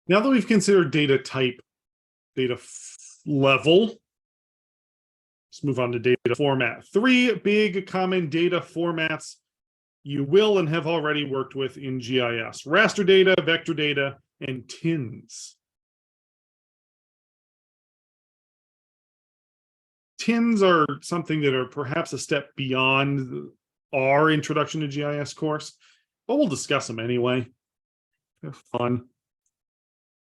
Now that we've considered data type, data level, let's move on to data format. Three big common data formats you will and have already worked with in GIS: raster data, vector data, and TINs. TINs are something that are perhaps a step beyond our introduction to GIS course, but we'll discuss them anyway. They're fun.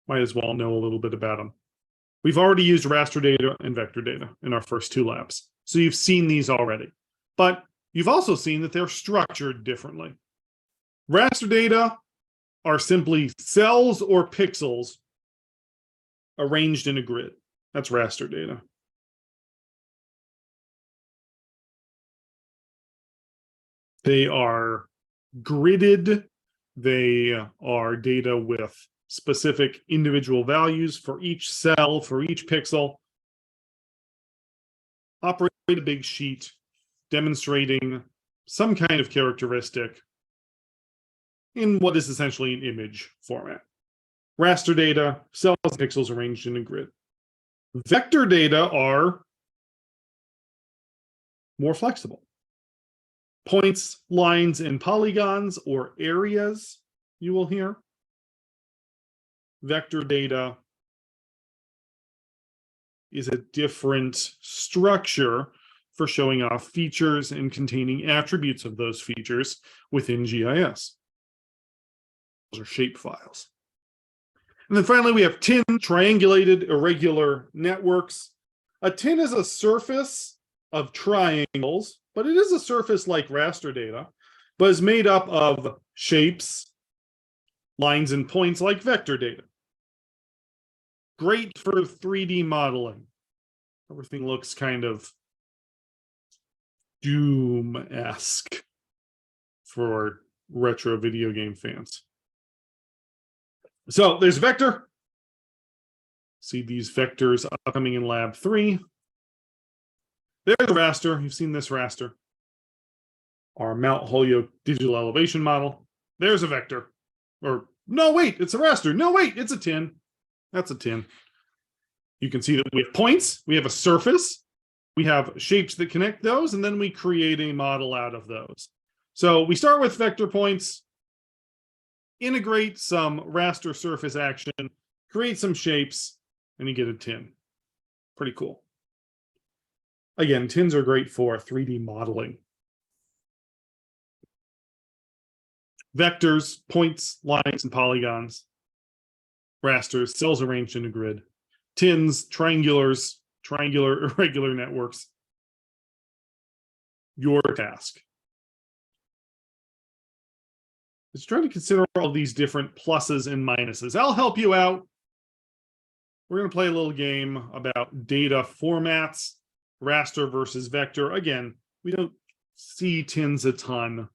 Might as well know a little bit about them. We've already used raster data and vector data in our first two labs, so you've seen these already. But you've also seen that they're structured differently. Raster data are simply cells or pixels arranged in a grid. That's raster data. They are gridded. They are data with specific individual values for each cell, for each pixel. Operate a big sheet demonstrating some kind of characteristic in what is essentially an image format. Raster data, cells and pixels arranged in a grid. Vector data are more flexible. Points, lines, and polygons, or areas, you will hear. Vector data is a different structure for showing off features and containing attributes of those features within GIS. Those are shape files. And then finally, we have TIN, triangulated irregular networks. A TIN is a surface of triangles, but it is a surface like raster data, but is made up of shapes, lines, and points like vector data. Great for 3D modeling. Everything looks kind of Doom-esque for retro video game fans. So there's vector. See these vectors upcoming in lab 3. There's a raster. You've seen this raster. Our Mount Holyoke digital elevation model. There's a vector. Or, no, wait, it's a raster. No, wait, it's a TIN. That's a TIN. You can see that we have points. We have a surface. We have shapes that connect those, and then we create a model out of those. So we start with vector points, integrate some raster surface action, create some shapes, and you get a TIN. Pretty cool. Again, TINs are great for 3D modeling. Vectors, points, lines, and polygons. Rasters, cells arranged in a grid. TINs, triangulars, triangular irregular networks. Your task is trying to consider all these different pluses and minuses. I'll help you out. We're going to play a little game about data formats, raster versus vector. Again, we don't see TINs a ton,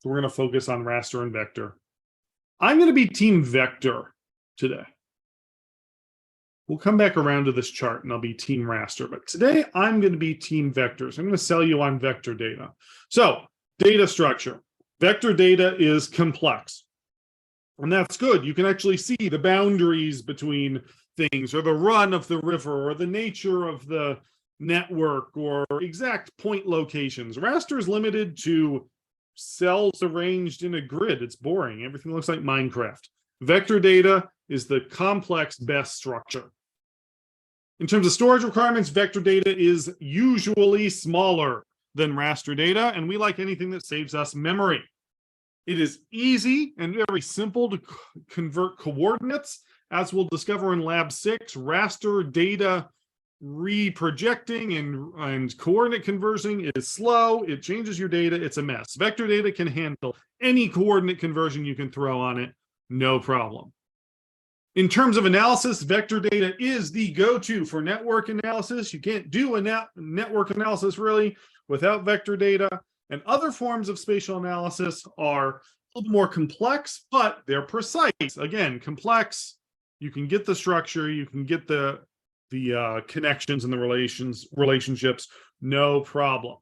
so we're going to focus on raster and vector. I'm going to be team vector today. We'll come back around to this chart and I'll be team raster, but today I'm going to be team vectors. I'm going to sell you on vector data. So, data structure. Vector data is complex, and that's good. You can actually see the boundaries between things, or the run of the river, or the nature of the network, or exact point locations. Raster is limited to cells arranged in a grid. It's boring. Everything looks like Minecraft. Vector data is the complex best structure. In terms of storage requirements, vector data is usually smaller than raster data, and we like anything that saves us memory. It is easy and very simple to convert coordinates. As we'll discover in Lab 6, raster data reprojecting and coordinate conversion is slow. It changes your data. It's a mess. Vector data can handle any coordinate conversion you can throw on it. No problem. In terms of analysis, vector data is the go-to for network analysis. You can't do a network analysis really without vector data. And other forms of spatial analysis are a little more complex, but they're precise. Again, complex. You can get the structure. You can get the connections and the relationships. No problem.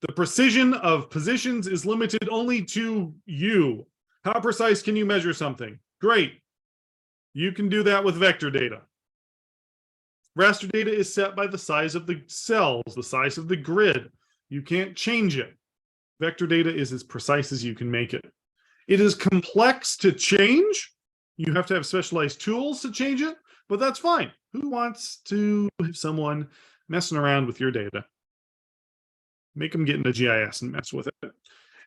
The precision of positions is limited only to you. How precise can you measure something? Great. You can do that with vector data. Raster data is set by the size of the cells, the size of the grid. You can't change it. Vector data is as precise as you can make it. It is complex to change. You have to have specialized tools to change it, but that's fine. Who wants to have someone messing around with your data? Make them get into GIS and mess with it.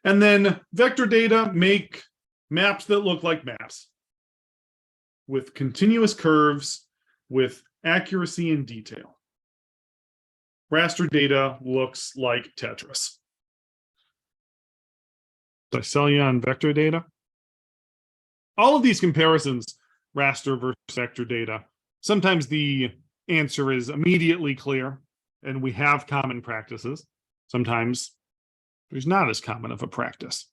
And then vector data make maps that look like maps with continuous curves, with accuracy and detail. Raster data looks like Tetris. Did I sell you on vector data? All of these comparisons, raster versus vector data, sometimes the answer is immediately clear and we have common practices. Sometimes there's not as common of a practice.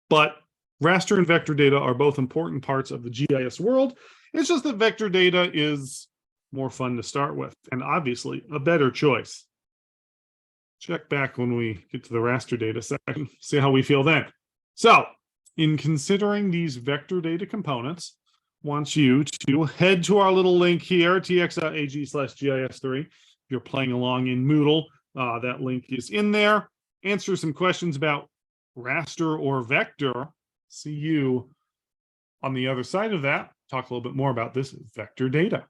But raster and vector data are both important parts of the GIS world. It's just that vector data is more fun to start with and obviously a better choice. Check back when we get to the raster data section, see how we feel then. So in considering these vector data components, I want you to head to our little link here, tx.ag/GIS3. If you're playing along in Moodle, that link is in there. Answer some questions about raster or vector. See you on the other side of that. Talk a little bit more about this vector data.